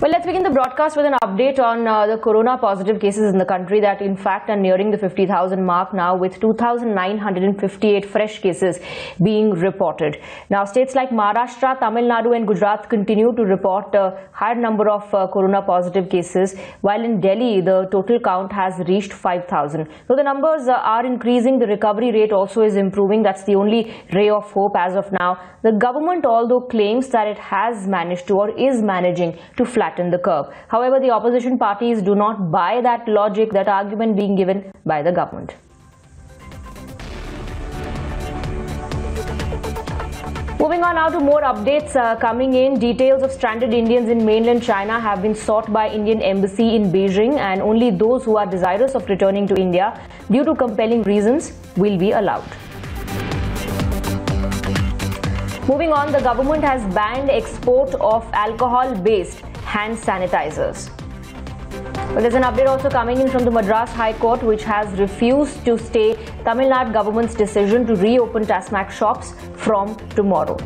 Well, let's begin the broadcast with an update on the corona positive cases in the country that in fact are nearing the 50,000 mark now, with 2,958 fresh cases being reported. Now, states like Maharashtra, Tamil Nadu and Gujarat continue to report a higher number of corona positive cases, while in Delhi the total count has reached 5,000. So the numbers are increasing, the recovery rate also is improving. That's the only ray of hope as of now. The government, although claims that it has managed to or is managing to flatten the curve. However, the opposition parties do not buy that logic, that argument being given by the government. Moving on now to more updates coming in. Details of stranded Indians in mainland China have been sought by Indian Embassy in Beijing, and only those who are desirous of returning to India due to compelling reasons will be allowed. Moving on, the government has banned export of alcohol-based hand sanitizers. Well, there's an update also coming in from the Madras High Court, which has refused to stay Tamil Nadu government's decision to reopen Tasmac shops from tomorrow.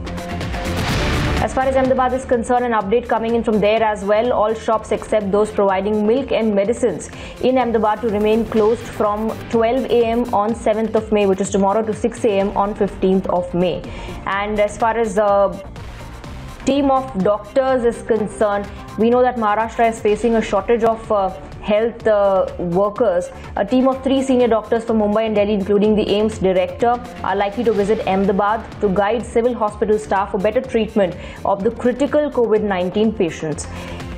As far as Ahmedabad is concerned, an update coming in from there as well. All shops except those providing milk and medicines in Ahmedabad to remain closed from 12 a.m. on 7th of May, which is tomorrow, to 6 a.m. on 15th of May. And as far as team of doctors is concerned, we know that Maharashtra is facing a shortage of health workers. A team of 3 senior doctors from Mumbai and Delhi, including the AIIMS director, are likely to visit Ahmedabad to guide civil hospital staff for better treatment of the critical COVID-19 patients.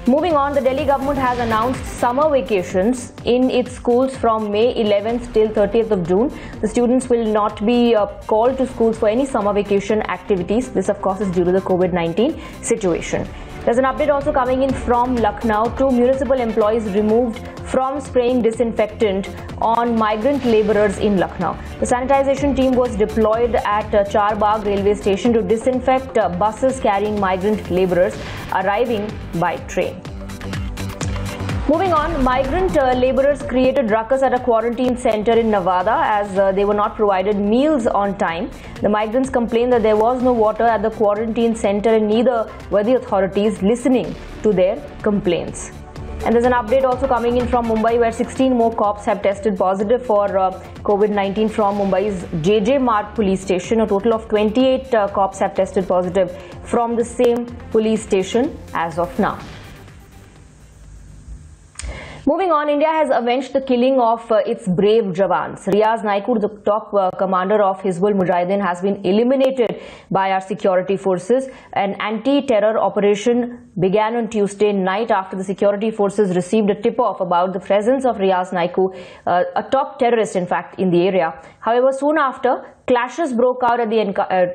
Moving on, the Delhi government has announced summer vacations in its schools from May 11th till 30th of June. The students will not be called to schools for any summer vacation activities. This, of course, is due to the COVID-19 situation. There's an update also coming in from Lucknow. 2 municipal employees removed from spraying disinfectant on migrant laborers in Lucknow. The sanitization team was deployed at Charbagh railway station to disinfect buses carrying migrant laborers arriving by train. Moving on, migrant laborers created ruckus at a quarantine center in Nevada as they were not provided meals on time. The migrants complained that there was no water at the quarantine center, and neither were the authorities listening to their complaints. And there's an update also coming in from Mumbai, where 16 more cops have tested positive for COVID-19 from Mumbai's JJ Marg police station. A total of 28 cops have tested positive from the same police station as of now. Moving on, India has avenged the killing of its brave Jawans. Riaz Naikur, the top commander of Hizbul Mujahideen, has been eliminated by our security forces. An anti-terror operation began on Tuesday night after the security forces received a tip-off about the presence of Riaz Naikur, a top terrorist, in fact, in the area. However, soon after, clashes broke out at the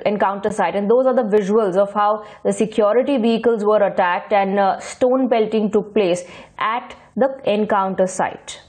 encounter site, and those are the visuals of how the security vehicles were attacked and stone pelting took place at the encounter site.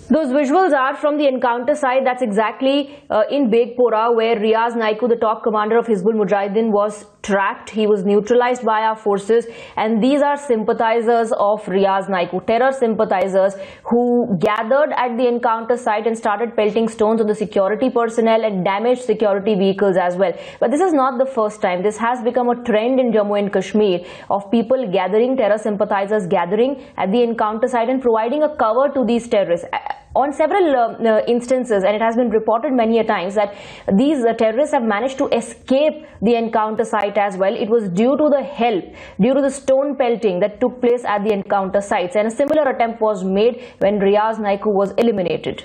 Those visuals are from the encounter site. That's exactly in Begpora, where Riaz Naikur, the top commander of Hizbul Mujahideen, was tracked. He was neutralized by our forces, and these are sympathizers of Riaz Naikur, terror sympathizers who gathered at the encounter site and started pelting stones on the security personnel and damaged security vehicles as well. But this is not the first time. This has become a trend in Jammu and Kashmir of people gathering, terror sympathizers gathering at the encounter site and providing a cover to these terrorists. On several instances, and it has been reported many a times, that these terrorists have managed to escape the encounter site as well. It was due to the help, due to the stone pelting that took place at the encounter sites, and a similar attempt was made when Riaz Naikur was eliminated.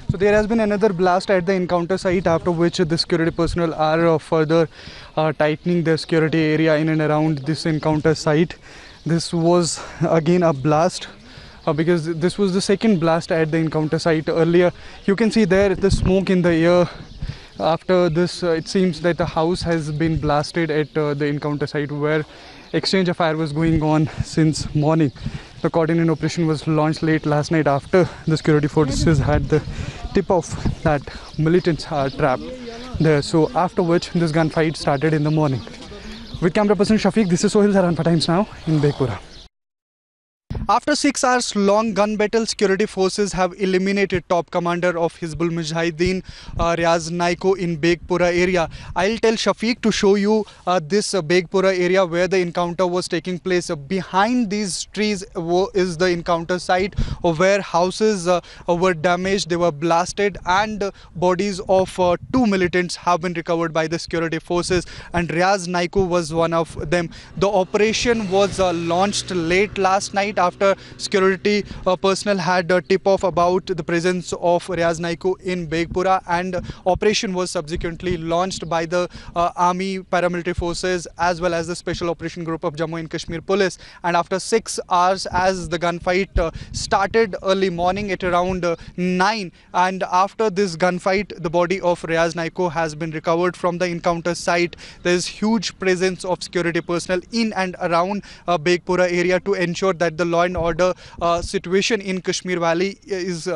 So there has been another blast at the encounter site, after which the security personnel are further tightening their security area in and around this encounter site. This was again a blast. Because this was the second blast at the encounter site. Earlier, you can see there the smoke in the air. After this, it seems that the house has been blasted at the encounter site, where exchange of fire was going on since morning. The coordinated operation was launched late last night after the security forces had the tip-off that militants are trapped there. So after which, this gunfight started in the morning. With camera person Shafiq, this is Sohail Zaran for Times Now in Begpora. After 6 hours long gun battle, security forces have eliminated top commander of Hizbul Mujahideen, Riaz Naiko, in Begpura area. I'll tell Shafiq to show you this Begpura area where the encounter was taking place. Behind these trees is the encounter site where houses were damaged, they were blasted, and bodies of 2 militants have been recovered by the security forces, and Riaz Naiko was one of them. The operation was launched late last night after security personnel had a tip-off about the presence of Riaz Naiko in Begpura, and operation was subsequently launched by the army, paramilitary forces as well as the special operation group of Jammu and Kashmir police. And after 6 hours, as the gunfight started early morning at around 9, and after this gunfight, the body of Riaz Naiko has been recovered from the encounter site. There is huge presence of security personnel in and around Begpura area to ensure that the law and order situation in Kashmir Valley is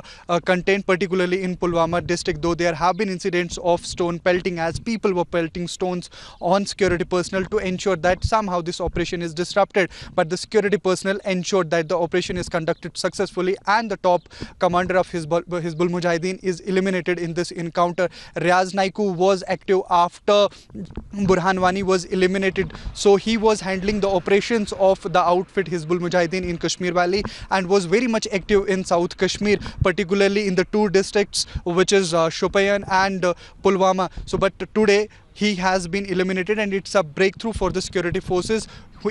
contained, particularly in Pulwama district, though there have been incidents of stone pelting as people were pelting stones on security personnel to ensure that somehow this operation is disrupted. But the security personnel ensured that the operation is conducted successfully and the top commander of Hizbul Mujahideen is eliminated in this encounter. Riaz Naiko was active after Burhan Wani was eliminated, so he was handling the operations of the outfit Hizbul Mujahideen in Kashmir Valley and was very much active in South Kashmir, particularly in the 2 districts which is Shopian and Pulwama. So but today he has been eliminated, and it's a breakthrough for the security forces,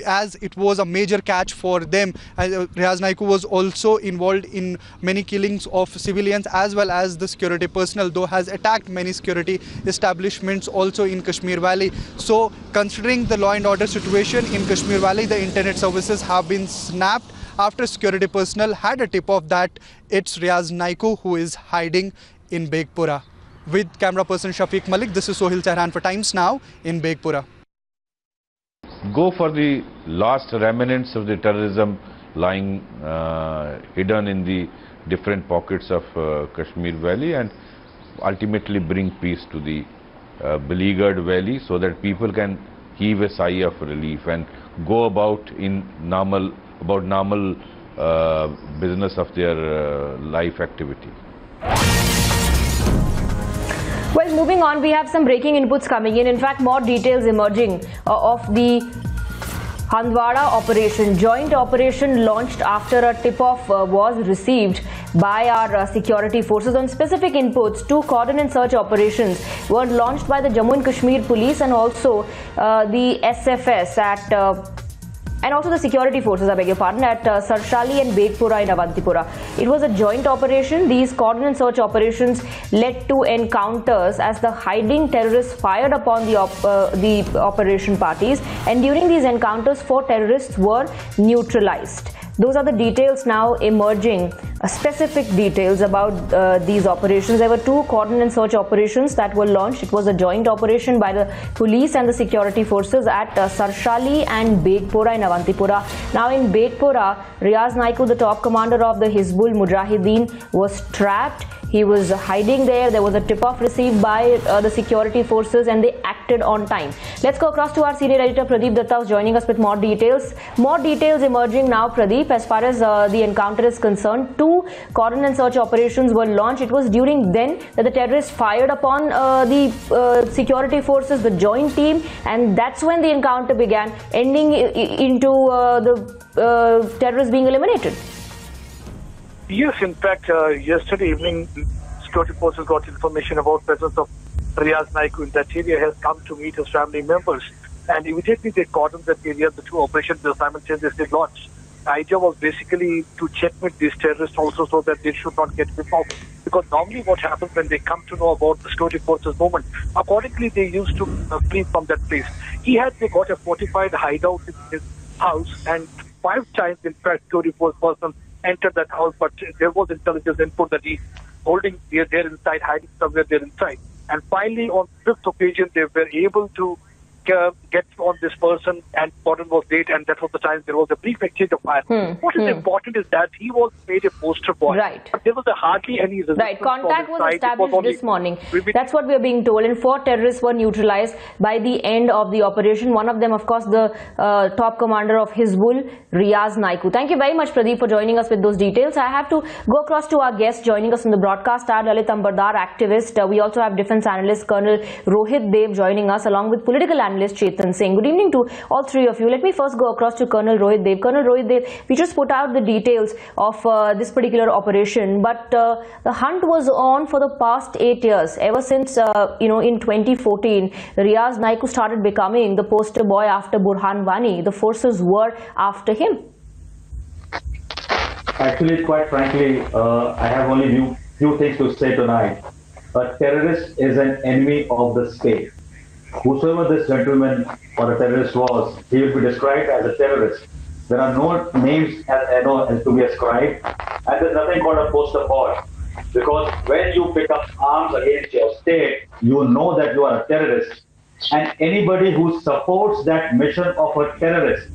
as it was a major catch for them. Riaz Naiko was also involved in many killings of civilians as well as the security personnel, though has attacked many security establishments also in Kashmir Valley. So considering the law and order situation in Kashmir Valley, the internet services have been snapped after security personnel had a tip-off that it's Riaz Naiko who is hiding in Begpura. With camera person Shafiq Malik, this is Sohil Chahran for Times Now in Begpura. Go for the last remnants of the terrorism lying hidden in the different pockets of Kashmir Valley, and ultimately bring peace to the beleaguered valley, so that people can heave a sigh of relief and go about in normal business of their life activity. Well, moving on, we have some breaking inputs coming in. In fact, more details emerging of the Handwada operation, joint operation launched after a tip-off was received by our security forces. On specific inputs, 2 coordinate search operations were launched by the Jammu and Kashmir police and also the SFS and also the security forces, I beg your pardon, at Sarshali and Begpura in Avantipura. It was a joint operation. These coordinate search operations led to encounters as the hiding terrorists fired upon the operation parties, and during these encounters 4 terrorists were neutralized. Those are the details now emerging, specific details about these operations. There were 2 coordinate search operations that were launched. It was a joint operation by the police and the security forces at Sarshali and Begpura in Avantipura. Now in Begpura, Riaz Naiko, the top commander of the Hizbul Mujahideen, was trapped. He was hiding there. There was a tip-off received by the security forces and they acted on time. Let's go across to our senior editor Pradeep Datta, who's joining us with more details. More details emerging now, Pradeep, as far as the encounter is concerned. 2 coordinate search operations were launched. It was during then that the terrorists fired upon the security forces, the joint team, and that's when the encounter began, ending into the terrorists being eliminated. Yes, in fact, yesterday evening, security forces got information about presence of Riaz Naiko in that area, has come to meet his family members, and immediately they cordoned that area. The 2 operations were simultaneously launched. The idea was basically to checkmate these terrorists also, so that they should not get involved. Because normally what happens when they come to know about the security forces movement, accordingly they used to flee from that place. They got a fortified hideout in his house, and 5 times, in fact, security force personnel entered that house, but there was intelligence input that he's holding there inside, hiding somewhere there inside. And finally, on 5th occasion, they were able to get on this person, and Gordon was late, and that was the time there was a brief exchange of fire. What is important is that he was made a poster boy. Right. But there was hardly any resistance. Right. Contact was established this morning. That's what we are being told. And 4 terrorists were neutralized by the end of the operation. One of them, of course, the top commander of Hizbul, Riaz Naiku. Thank you very much, Pradeep, for joining us with those details. I have to go across to our guest joining us on the broadcast, our Lalit Ambardar, activist. We also have defense analyst Colonel Rohit Dev joining us, along with political analyst Chetan Singh. Good evening to all three of you. Let me first go across to Colonel Rohit Dev. Colonel Rohit Dev, we just put out the details of this particular operation, but the hunt was on for the past 8 years. Ever since, in 2014, Riaz Naiku started becoming the poster boy after Burhan Wani. The forces were after him. Actually, quite frankly, I have only few things to say tonight. A terrorist is an enemy of the state. Whosoever this gentleman or a terrorist was, he will be described as a terrorist. There are no names as to be ascribed, and there's nothing called a poster boy. Because when you pick up arms against your state, you know that you are a terrorist. And anybody who supports that mission of a terrorist,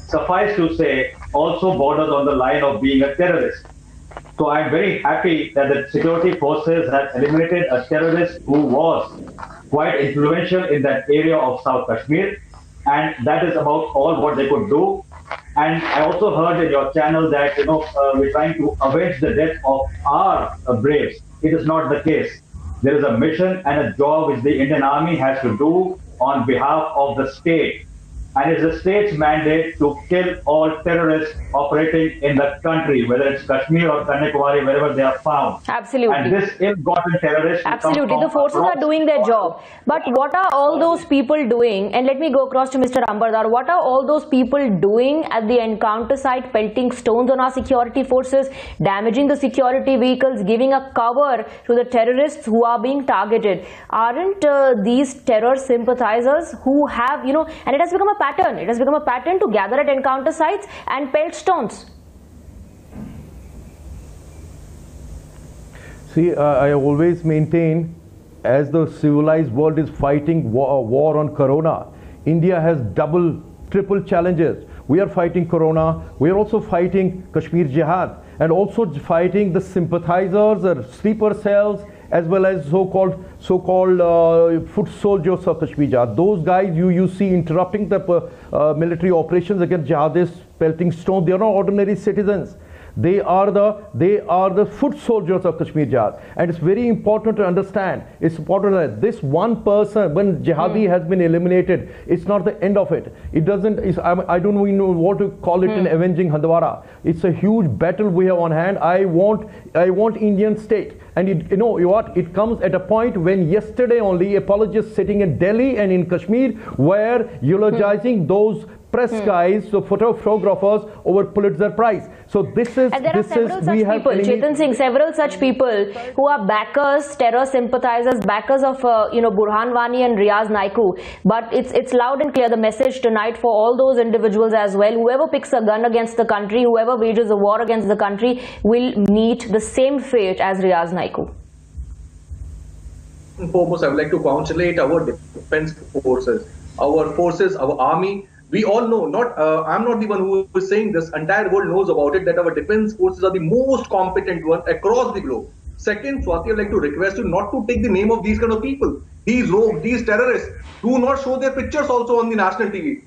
suffice to say, also borders on the line of being a terrorist. So I'm very happy that the security forces have eliminated a terrorist who was quite influential in that area of South Kashmir, and that is about all what they could do. And I also heard in your channel that we're trying to avenge the death of our braves. It is not the case. There is a mission and a job which the Indian Army has to do on behalf of the state. And it's the state's mandate to kill all terrorists operating in the country, whether it's Kashmir or Kanyakumari, wherever they are found. Absolutely. And this ill-gotten terrorist... Absolutely. The forces are doing their job. But what are all those people doing? And let me go across to Mr. Ambardar. What are all those people doing at the encounter site, pelting stones on our security forces, damaging the security vehicles, giving a cover to the terrorists who are being targeted? Aren't these terror sympathizers who have, and it has become a pattern. It has become a pattern to gather at encounter sites and pelt stones. See, I always maintain, as the civilized world is fighting war on corona, India has double, triple challenges. We are fighting corona, we are also fighting Kashmir Jihad, and also fighting the sympathizers or sleeper cells, as well as so-called foot soldiers of Kashmir Jihad. Those guys you see interrupting the military operations against jihadists, pelting stones. They are not ordinary citizens. They are the foot soldiers of Kashmir Jihad. And it's very important to understand, it's important that this one person, when jihadi has been eliminated, it's not the end of it. It doesn't, I don't even know what to call it in avenging Handwara. It's a huge battle we have on hand. I want Indian state. And you know what? It comes at a point when yesterday only apologists sitting in Delhi and in Kashmir were eulogizing those press guys, so photographers over Pulitzer Prize. So this is, and there are several such people, Chetan Singh, several such people who are backers, terror sympathizers, backers of Burhan Wani and Riaz Naiku. But it's loud and clear, the message tonight for all those individuals as well. Whoever picks a gun against the country, whoever wages a war against the country, will meet the same fate as Riaz Naiku. Foremost, I would like to congratulate our defense forces, our army. We all know, I'm not the one who is saying this, entire world knows about it, that our defense forces are the most competent one across the globe. Second, Swati, I would like to request you not to take the name of these kind of people, these rogues, these terrorists. Do not show their pictures also on the national TV.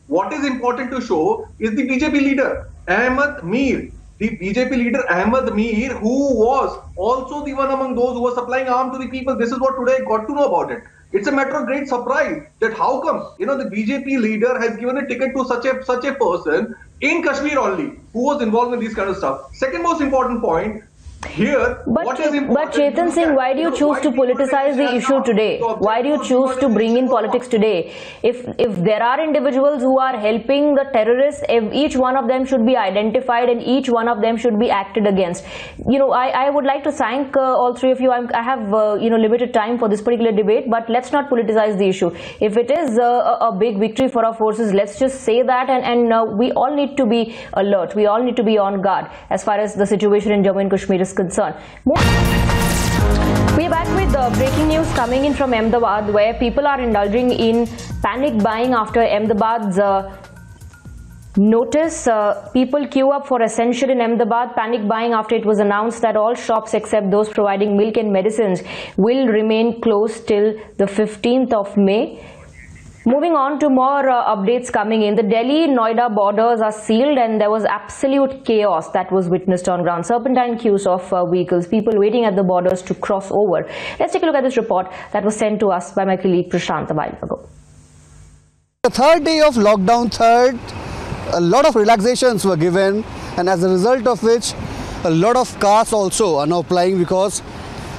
What is important to show is the BJP leader, Ahmed Mir. The BJP leader, Ahmed Mir, who was also the one among those who were supplying arms to the people. This is what today I got to know about it. It's a matter of great surprise that how come, the BJP leader has given a ticket to such a person in Kashmir only, who was involved in this kind of stuff. Second most important point, here, but Chetan Singh, why do you choose to politicize the issue today? Why do you choose to bring in politics today? If there are individuals who are helping the terrorists, each one of them should be identified and each one of them should be acted against. I would like to thank all three of you. I have limited time for this particular debate, but let's not politicize the issue. If it is a big victory for our forces, let's just say that, and we all need to be alert. We all need to be on guard as far as the situation in Jammu and Kashmir is concerned. We are back with breaking news coming in from Ahmedabad, where people are indulging in Panic buying after Ahmedabad's notice. People queue up for essential in Ahmedabad. Panic buying after it was announced that all shops except those providing milk and medicines will remain closed till the 15th of May. Moving on to more updates coming in. The Delhi-Noida borders are sealed and there was absolute chaos that was witnessed on ground. Serpentine queues of vehicles, people waiting at the borders to cross over. Let's take a look at this report that was sent to us by my colleague Prashant a while ago. The third day of lockdown, a lot of relaxations were given, and as a result of which a lot of cars also are now plying because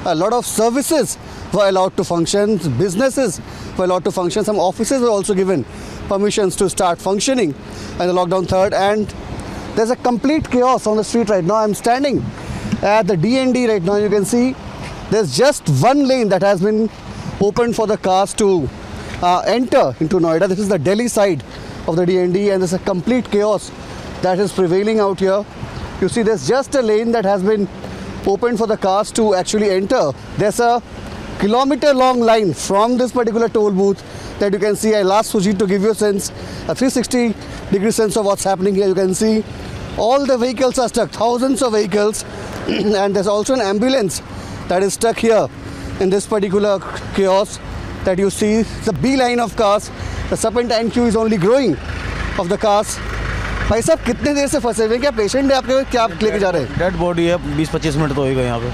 a lot of services were allowed to function, businesses were allowed to function, some offices were also given permissions to start functioning in the lockdown third, and there's a complete chaos on the street right now. I'm standing at the DND right now. You can see there's just one lane that has been opened for the cars to enter into Noida. This is the Delhi side of the DND, and there's a complete chaos that is prevailing out here. You see there's just a lane that has been opened for the cars to actually enter. There's a kilometer-long line from this particular toll booth that you can see. I'll ask Sujit to give you a sense, a 360-degree sense of what's happening here. You can see all the vehicles are stuck, thousands of vehicles, and there's also an ambulance that is stuck here in this particular chaos that you see. The B line of cars, the serpentine queue is only growing of the cars. भाई साहब कितने देर से फंसे हुए हैं? क्या patient है आपके? क्या आप लेके जा रहे हैं? डेड बॉडी है, 20-25 मिनट तो होएगा यहाँ पे.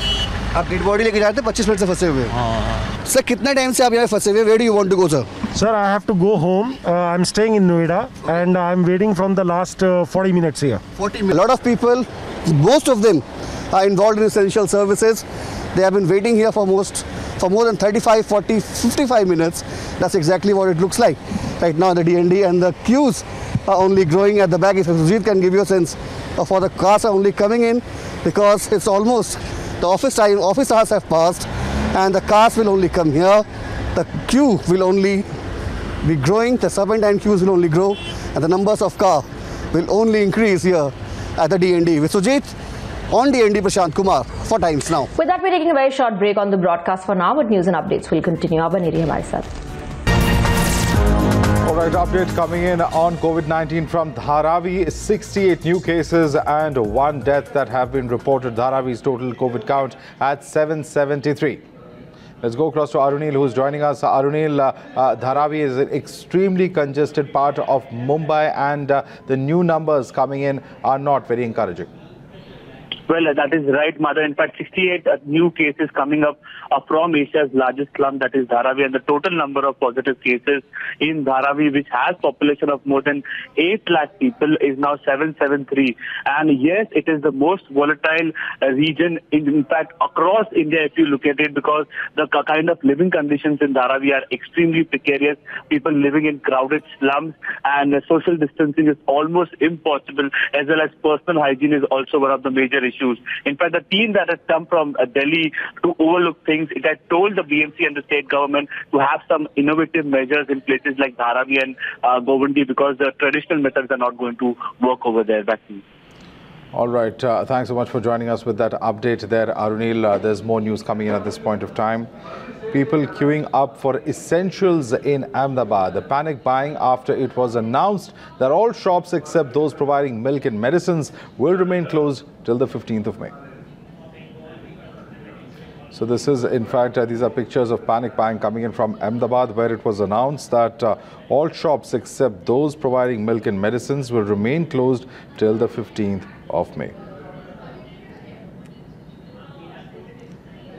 आप डेड बॉडी लेके जा रहे थे, 25 मिनट से फंसे हुए हैं. हाँ. सर कितने टाइम से आप यहाँ फंसे हुए? Where do you want to go, sir? Sir, I have to go home. I'm staying in Noida and I'm waiting from the last 40 minutes here. 40 minutes. A lot of people, most of them are involved in essential services. They have been waiting here for more than 35, 40, 55 minutes. That's exactly what it looks like right now in the DND, and the queues are only growing at the back. If Sujit can give you a sense of how the cars are only coming in, because it's almost the office hours have passed and the cars will only come here. The queue will only be growing, the serpentine queues will only grow, and the numbers of cars will only increase here at the DND. With Sujit on DND, Prashant Kumar for Times Now. With that, we're taking a very short break on the broadcast for now, but news and updates will continue. Abaneri hamare sath. All right, update coming in on COVID-19 from Dharavi. 68 new cases and 1 death that have been reported. Dharavi's total COVID count at 773. Let's go across to Arunil, who's joining us. Arunil, Dharavi is an extremely congested part of Mumbai, and the new numbers coming in are not very encouraging. Well, that is right, Mother. In fact, 68 new cases coming up from Asia's largest slum, that is Dharavi, and the total number of positive cases in Dharavi, which has population of more than 8 lakh people, is now 773. And yes, it is the most volatile region, in fact, across India, if you look at it, because the kind of living conditions in Dharavi are extremely precarious. People living in crowded slums, and social distancing is almost impossible, as well as personal hygiene is also one of the major issues. In fact, the team that has come from Delhi to overlook things, it had told the BMC and the state government to have some innovative measures in places like Dharavi and Govandi, because the traditional methods are not going to work over there. Back to you. All right. Thanks so much for joining us with that update there, Arunil. There's more news coming in at this point of time. People queuing up for essentials in Ahmedabad. The panic buying after it was announced that all shops except those providing milk and medicines will remain closed till the 15th of May. So this is, in fact, these are pictures of panic buying coming in from Ahmedabad, where it was announced that all shops except those providing milk and medicines will remain closed till the 15th of May.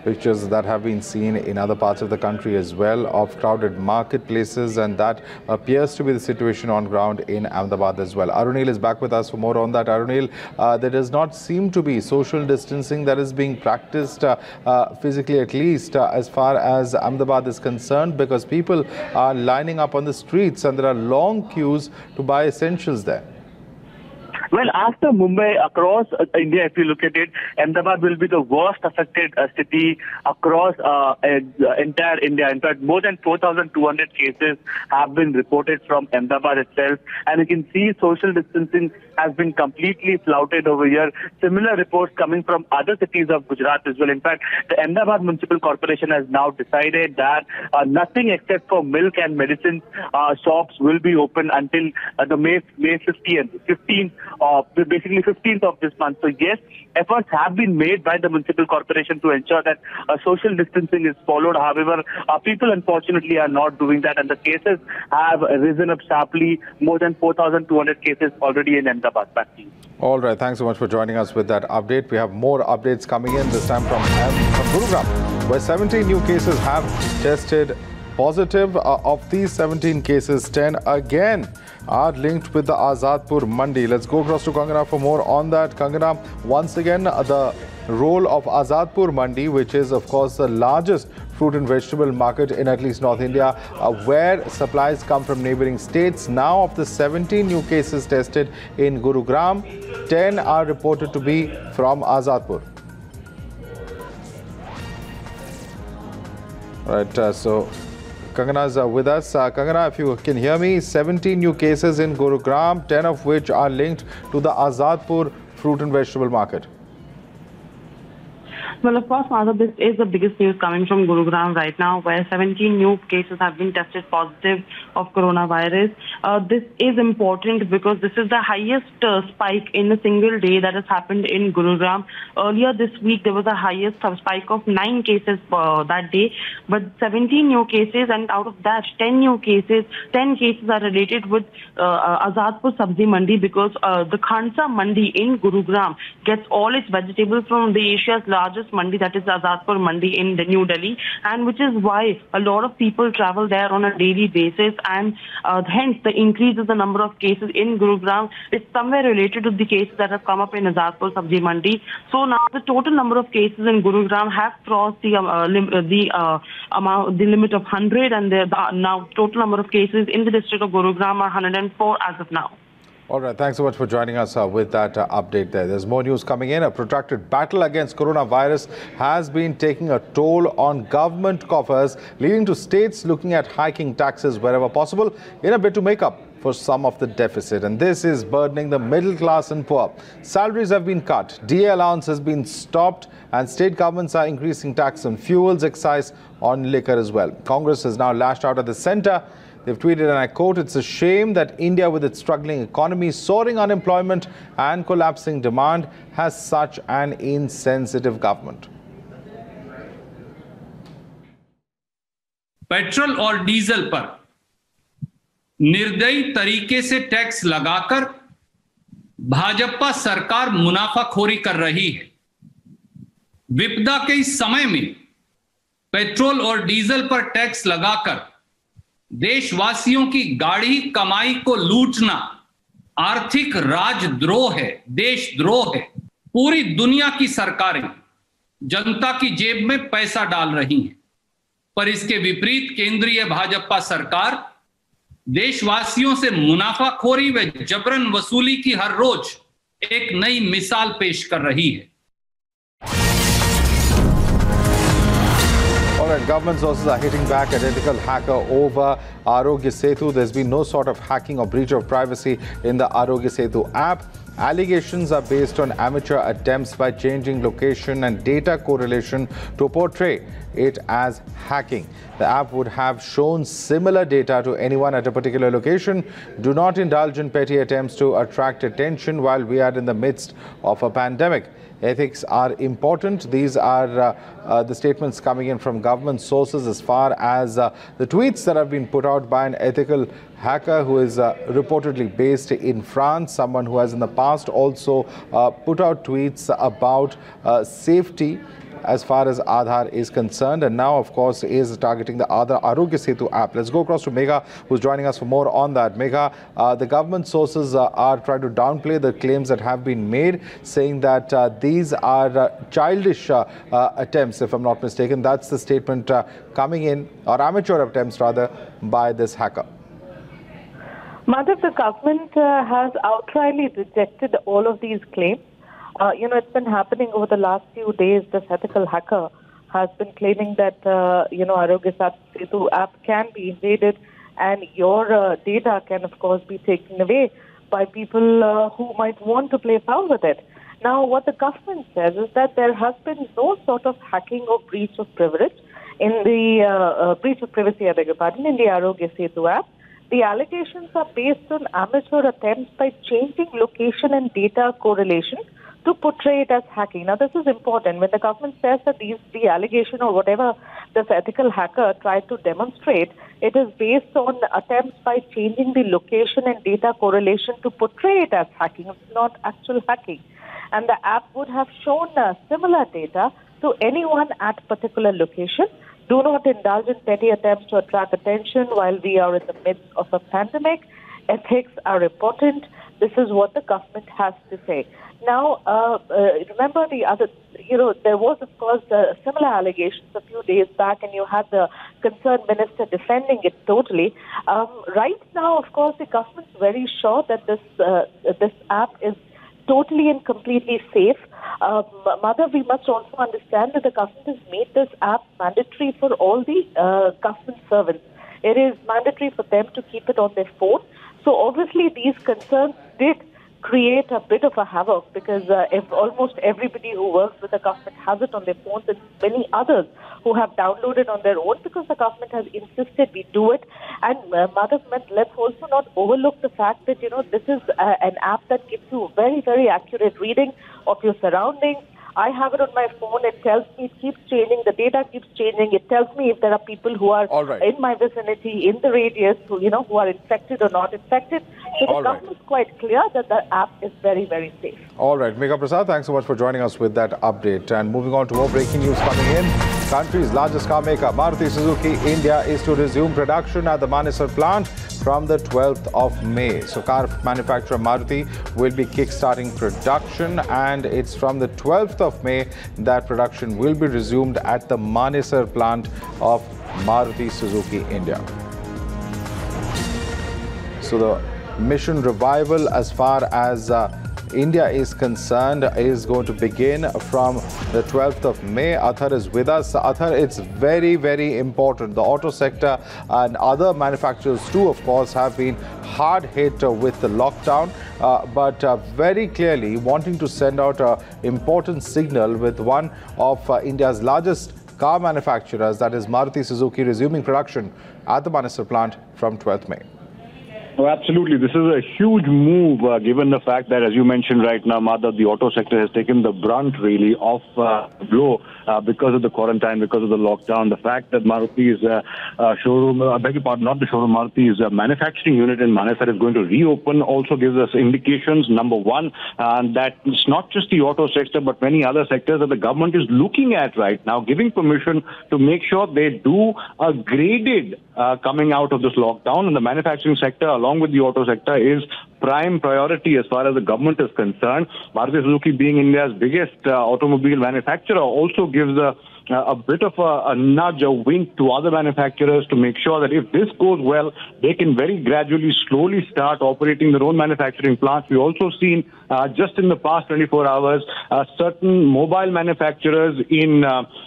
Pictures that have been seen in other parts of the country as well of crowded marketplaces, and that appears to be the situation on ground in Ahmedabad as well. Arunil is back with us for more on that. Arunil, there does not seem to be social distancing that is being practiced physically, at least as far as Ahmedabad is concerned, because people are lining up on the streets and there are long queues to buy essentials there. Well, after Mumbai, across India, if you look at it, Ahmedabad will be the worst affected city across entire India. In fact, more than 4,200 cases have been reported from Ahmedabad itself. And you can see social distancing has been completely flouted over here. Similar reports coming from other cities of Gujarat as well. In fact, the Ahmedabad Municipal Corporation has now decided that nothing except for milk and medicine shops will be open until the May 15th of this month. So yes, efforts have been made by the Municipal Corporation to ensure that social distancing is followed. However, people unfortunately are not doing that, and the cases have risen up sharply. More than 4,200 cases already in Ahmedabad. Back to you. All right, thanks so much for joining us with that update. We have more updates coming in, this time from Gurugram, where 17 new cases have tested positive. Of these 17 cases, 10 again are linked with the Azadpur Mandi. Let's go across to Kangana for more on that. Kangana, once again, the role of Azadpur Mandi, which is, of course, the largest fruit and vegetable market in at least North India, where supplies come from neighboring states. Now, of the 17 new cases tested in Gurugram, 10 are reported to be from Azadpur. Right, so Kangana is with us. Kangana, if you can hear me, 17 new cases in Gurugram, 10 of which are linked to the Azadpur fruit and vegetable market. Well, of course, Madhav, this is the biggest news coming from Gurugram right now, where 17 new cases have been tested positive of coronavirus. This is important because this is the highest spike in a single day that has happened in Gurugram. Earlier this week, there was a highest spike of 9 cases that day, but 17 new cases, and out of that, 10 cases are related with Azadpur Sabzi Mandi, because the Khansa Mandi in Gurugram gets all its vegetables from the Asia's largest Mandi, that is Azadpur Mandi in the New Delhi, and which is why a lot of people travel there on a daily basis, and hence the increase in the number of cases in Gurugram is somewhere related to the cases that have come up in Azadpur Sabzi Mandi. So now the total number of cases in Gurugram have crossed the limit of 100, and the now total number of cases in the district of Gurugram are 104 as of now. All right, thanks so much for joining us with that update there. There's more news coming in. A protracted battle against coronavirus has been taking a toll on government coffers, leading to states looking at hiking taxes wherever possible in a bid to make up for some of the deficit. And this is burdening the middle class and poor. Salaries have been cut, DA allowance has been stopped, and state governments are increasing tax on fuels, excise on liquor as well. Congress has now lashed out at the centre. They've tweeted, and I quote, "It's a shame that India, with its struggling economy, soaring unemployment and collapsing demand, has such an insensitive government." Petrol और diesel पर निर्दयी तरीके से tax लगाकर भाजपा सरकार मुनाफाखोरी कर रही है। विपदा के इस समय में पेट्रोल और डीजल पर टैक्स लगाकर देशवासियों की गाढ़ी कमाई को लूटना आर्थिक राजद्रोह है, देशद्रोह है। पूरी दुनिया की सरकारें जनता की जेब में पैसा डाल रही हैं, पर इसके विपरीत केंद्रीय भाजपा सरकार देशवासियों से मुनाफाखोरी व जबरन वसूली की हर रोज एक नई मिसाल पेश कर रही है। All right, government sources are hitting back at ethical hacker over Arogya Setu. There's been no sort of hacking or breach of privacy in the Arogya Setu app. Allegations are based on amateur attempts by changing location and data correlation to portray it as hacking. The app would have shown similar data to anyone at a particular location. Do not indulge in petty attempts to attract attention while we are in the midst of a pandemic. Ethics are important. These are the statements coming in from government sources as far as the tweets that have been put out by an ethical hacker who is reportedly based in France, someone who has in the past also put out tweets about safety as far as Aadhaar is concerned, and now of course is targeting the Arogya Setu app. Let's go across to Megha, who's joining us for more on that. Megha, the government sources are trying to downplay the claims that have been made, saying that these are childish attempts, if I'm not mistaken. That's the statement coming in, or amateur attempts rather, by this hacker. Madhav, the government has outrightly rejected all of these claims. It's been happening over the last few days. This ethical hacker has been claiming that, Arogya Setu app can be invaded and your data can, of course, be taken away by people who might want to play foul with it. Now, what the government says is that there has been no sort of hacking or breach of privilege in the breach of privacy, in the Arogya Setu app. The allegations are based on amateur attempts by changing location and data correlation to portray it as hacking. Now, this is important. When the government says that the allegation or whatever this ethical hacker tried to demonstrate, it is based on attempts by changing the location and data correlation to portray it as hacking. It's not actual hacking. And the app would have shown similar data to anyone at particular location. Do not indulge in petty attempts to attract attention while we are in the midst of a pandemic. Ethics are important. This is what the government has to say. Now, remember the other, there was, of course, similar allegations a few days back, and you had the concerned minister defending it totally. Right now, of course, the government's very sure that this app is totally and completely safe. Mother, we must also understand that the government has made this app mandatory for all the government servants. It is mandatory for them to keep it on their phone. So obviously these concerns did create a bit of a havoc because if almost everybody who works with the government has it on their phones, and many others who have downloaded on their own because the government has insisted we do it. And Madhav, let's also not overlook the fact that, this is an app that gives you a very, very accurate reading of your surroundings. I have it on my phone. It tells me, it keeps changing. The data keeps changing. It tells me if there are people who are in my vicinity, in the radius, who are infected or not infected. So the government is quite clear that the app is very, very safe. All right, Megha Prasad, thanks so much for joining us with that update. And moving on to more breaking news coming in. Country's largest car maker, Maruti Suzuki India, is to resume production at the Manesar plant from the 12th of May. So car manufacturer Maruti will be kick-starting production, and it's from the 12th of May that production will be resumed at the Manesar plant of Maruti Suzuki India. So the mission revival as far as India is concerned is going to begin from the 12th of May. Athar is with us. Athar, it's very, very important. The auto sector and other manufacturers too, of course, have been hard hit with the lockdown, but very clearly wanting to send out an important signal with one of India's largest car manufacturers, that is Maruti Suzuki, resuming production at the Manesar plant from 12th May. Oh, absolutely. This is a huge move, given the fact that, as you mentioned right now, Madhav, the auto sector has taken the brunt, really, of the blow because of the quarantine, because of the lockdown. The fact that Maruti's showroom, I beg your pardon, not the showroom, Maruti's manufacturing unit in Manesar is going to reopen also gives us indications, number one, that it's not just the auto sector, but many other sectors that the government is looking at right now, giving permission to make sure they do a graded coming out of this lockdown. And the manufacturing sector, along with the auto sector, is prime priority as far as the government is concerned. Maruti Suzuki, being India's biggest automobile manufacturer, also gives a bit of a nudge, a wink to other manufacturers to make sure that if this goes well, they can very gradually, slowly start operating their own manufacturing plants. We've also seen just in the past 24 hours, certain mobile manufacturers in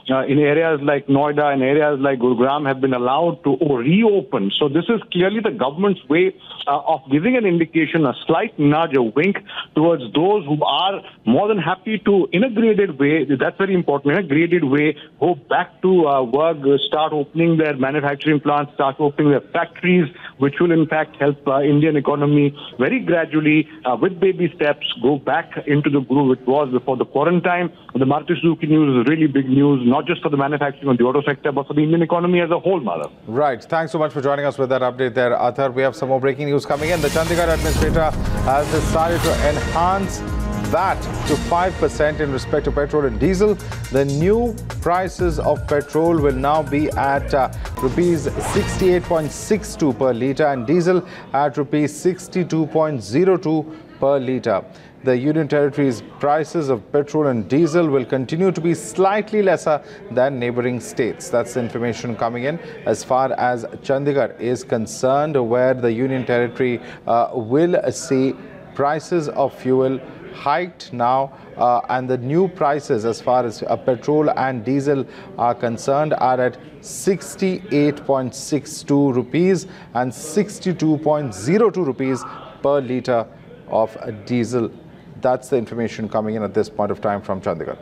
areas like Noida and areas like Gurugram have been allowed to reopen. So this is clearly the government's way of giving an indication, a slight nudge, a wink towards those who are more than happy to, in a graded way, that's very important, in a graded way, go back to work, start opening their manufacturing plants, start opening their factories, which will in fact help Indian economy very gradually, with baby steps, go back into the groove it was before the quarantine. The Maruti Suzuki news is really big news, not just for the manufacturing and the auto sector, but for the Indian economy as a whole, Madhav. Right. Thanks so much for joining us with that update there, Athar. We have some more breaking news coming in. The Chandigarh administrator has decided to enhance VAT to 5% in respect to petrol and diesel. The new prices of petrol will now be at rupees 68.62 per litre and diesel at rupees 62.02 per litre. The Union Territory's prices of petrol and diesel will continue to be slightly lesser than neighbouring states. That's the information coming in as far as Chandigarh is concerned, where the Union Territory will see prices of fuel hiked now, and the new prices as far as petrol and diesel are concerned are at 68.62 rupees and 62.02 rupees per litre of diesel. That's the information coming in at this point of time from Chandigarh.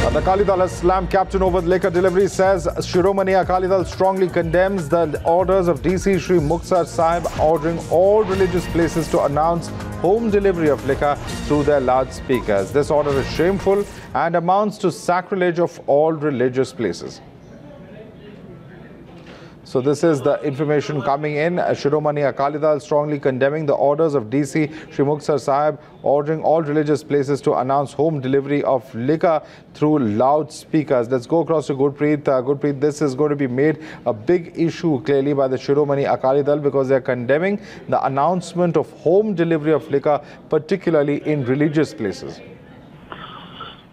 The Akali Dal has slammed captain over the liquor delivery, says Shiromani Akali Dal strongly condemns the orders of DC Sri Muktsar Sahib ordering all religious places to announce home delivery of liquor through their loudspeakers. This order is shameful and amounts to sacrilege of all religious places. So this is the information coming in. Shiromani Akali Dal strongly condemning the orders of DC Sri Muktsar Sahib ordering all religious places to announce home delivery of liquor through loudspeakers. Let's go across to Gurpreet. Gurpreet, this is going to be made a big issue clearly by the Shiromani Akali Dal because they are condemning the announcement of home delivery of liquor, particularly in religious places.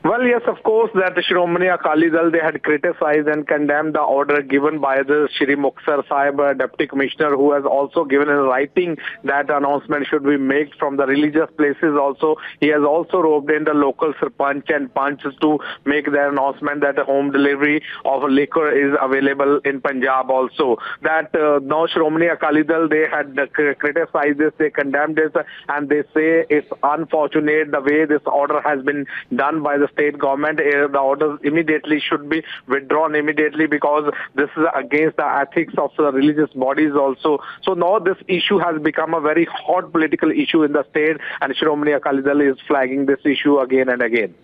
Well, yes, of course, that the Shiromani Akali Dal, they had criticized and condemned the order given by the Shri Muktsar Sahib, Deputy Commissioner, who has also given in writing that announcement should be made from the religious places also. He has also roped in the local Sarpanch and Panchs to make their announcement that the home delivery of liquor is available in Punjab also. That now Shiromani Akali Dal, they had criticized this, they condemned this, and they say it's unfortunate the way this order has been done by the state government. The orders immediately should be withdrawn immediately because this is against the ethics of the religious bodies also. So now this issue has become a very hot political issue in the state, and Shiromani Akali Dal is flagging this issue again and again.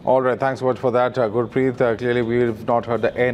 All right, thanks so much for that, Gurpreet. Clearly, we've not heard the end.